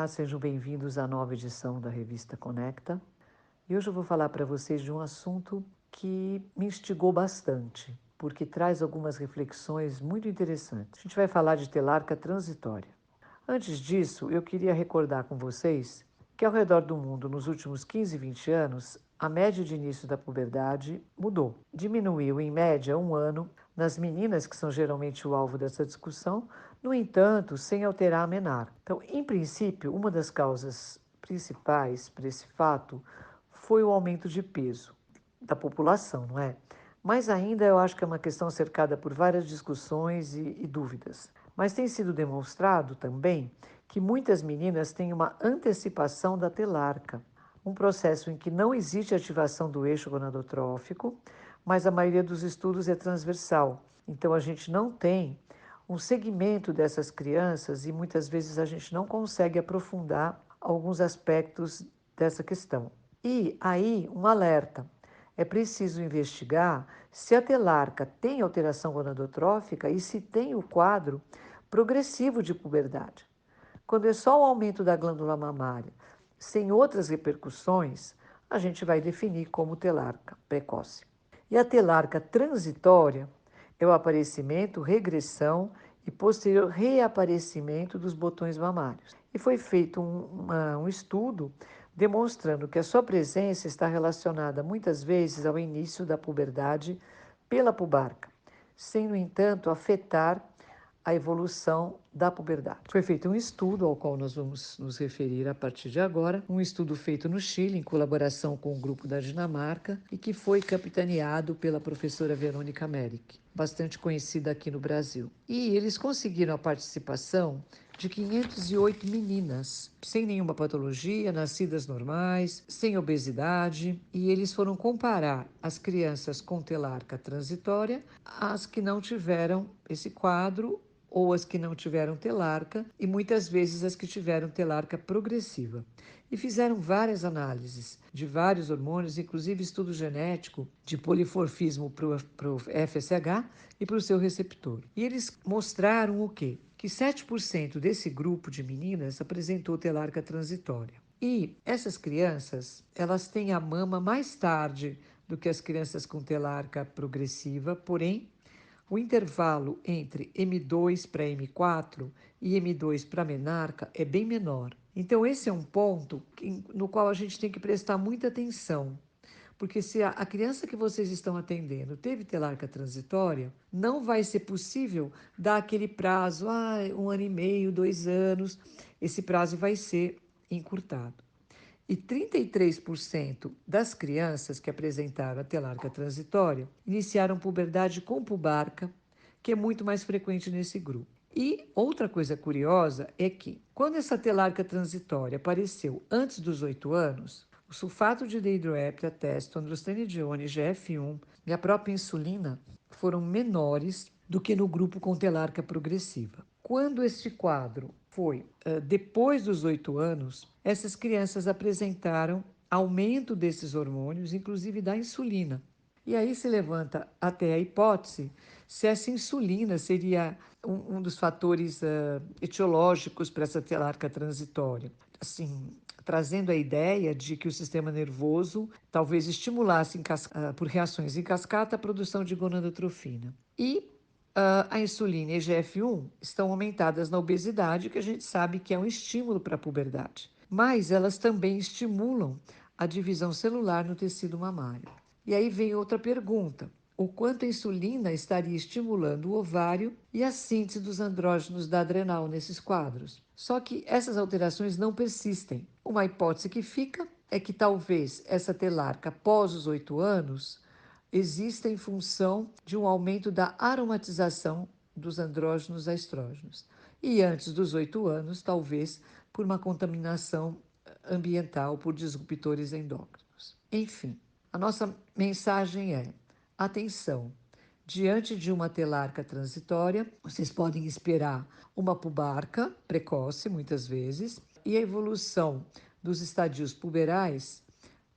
sejam bem-vindos à nova edição da revista Conecta. E hoje eu vou falar para vocês de um assunto que me instigou bastante, porque traz algumas reflexões muito interessantes. A gente vai falar de telarca transitória. Antes disso, eu queria recordar com vocês que ao redor do mundo, nos últimos 15, 20 anos, a média de início da puberdade mudou. Diminuiu, em média, um ano nas meninas, que são geralmente o alvo dessa discussão, no entanto, sem alterar a menarca. Então, em princípio, uma das causas principais para esse fato foi o aumento de peso da população, não é? Mas ainda eu acho que é uma questão cercada por várias discussões e dúvidas. Mas tem sido demonstrado também que muitas meninas têm uma antecipação da telarca, um processo em que não existe ativação do eixo gonadotrófico, mas a maioria dos estudos é transversal. Então a gente não tem um segmento dessas crianças e muitas vezes a gente não consegue aprofundar alguns aspectos dessa questão. E aí, um alerta. É preciso investigar se a telarca tem alteração gonadotrófica e se tem o quadro progressivo de puberdade. Quando é só o aumento da glândula mamária, sem outras repercussões, a gente vai definir como telarca precoce. E a telarca transitória é o aparecimento, regressão e posterior reaparecimento dos botões mamários. E foi feito um estudo demonstrando que a sua presença está relacionada muitas vezes ao início da puberdade pela pubarca, sem, no entanto, afetar a evolução da puberdade. Foi feito um estudo ao qual nós vamos nos referir a partir de agora, um estudo feito no Chile em colaboração com o grupo da Dinamarca e que foi capitaneado pela professora Verônica Merrick, bastante conhecida aqui no Brasil. E eles conseguiram a participação de 508 meninas, sem nenhuma patologia, nascidas normais, sem obesidade, e eles foram comparar as crianças com telarca transitória às que não tiveram esse quadro ou as que não tiveram telarca e muitas vezes as que tiveram telarca progressiva. E fizeram várias análises de vários hormônios, inclusive estudo genético de poliforfismo para o FSH e para o seu receptor. E eles mostraram o quê? Que 7% desse grupo de meninas apresentou telarca transitória. E essas crianças, elas têm a mama mais tarde do que as crianças com telarca progressiva, porém, o intervalo entre M2 para M4 e M2 para menarca é bem menor. Então, esse é um ponto no qual a gente tem que prestar muita atenção. Porque se a criança que vocês estão atendendo teve telarca transitória, não vai ser possível dar aquele prazo, 1 ano e meio, 2 anos, esse prazo vai ser encurtado. E 33% das crianças que apresentaram a telarca transitória iniciaram puberdade com pubarca, que é muito mais frequente nesse grupo. E outra coisa curiosa é que, quando essa telarca transitória apareceu antes dos 8 anos, o sulfato de dehidroepiatesto, androstenedione, GF1 e a própria insulina foram menores do que no grupo com telarca progressiva. Quando este quadro foi depois dos 8 anos, essas crianças apresentaram aumento desses hormônios, inclusive da insulina. E aí se levanta até a hipótese se essa insulina seria um dos fatores etiológicos para essa telarca transitória. Assim, trazendo a ideia de que o sistema nervoso talvez estimulasse por reações em cascata a produção de gonadotrofina. E a insulina e IGF-1 estão aumentadas na obesidade, que a gente sabe que é um estímulo para a puberdade. Mas elas também estimulam a divisão celular no tecido mamário. E aí vem outra pergunta. O quanto a insulina estaria estimulando o ovário e a síntese dos andrógenos da adrenal nesses quadros? Só que essas alterações não persistem. Uma hipótese que fica é que talvez essa telarca após os 8 anos exista em função de um aumento da aromatização dos andrógenos a estrógenos. E antes dos 8 anos, talvez por uma contaminação ambiental por disruptores endócrinos. Enfim, a nossa mensagem é: atenção, diante de uma telarca transitória, vocês podem esperar uma pubarca precoce, muitas vezes, e a evolução dos estadios puberais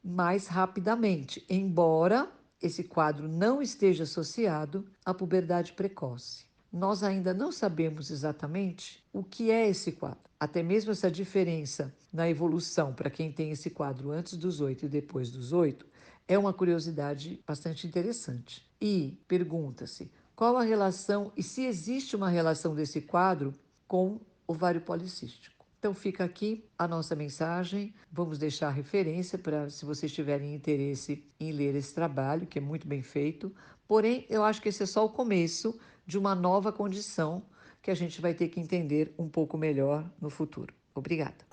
mais rapidamente, embora esse quadro não esteja associado à puberdade precoce. nós ainda não sabemos exatamente o que é esse quadro. Até mesmo essa diferença na evolução para quem tem esse quadro antes dos 8 e depois dos 8 é uma curiosidade bastante interessante. E pergunta-se qual a relação e se existe uma relação desse quadro com ovário policístico. Então fica aqui a nossa mensagem. Vamos deixar a referência para se vocês tiverem interesse em ler esse trabalho, que é muito bem feito. Porém, eu acho que esse é só o começo de uma nova condição que a gente vai ter que entender um pouco melhor no futuro. Obrigada.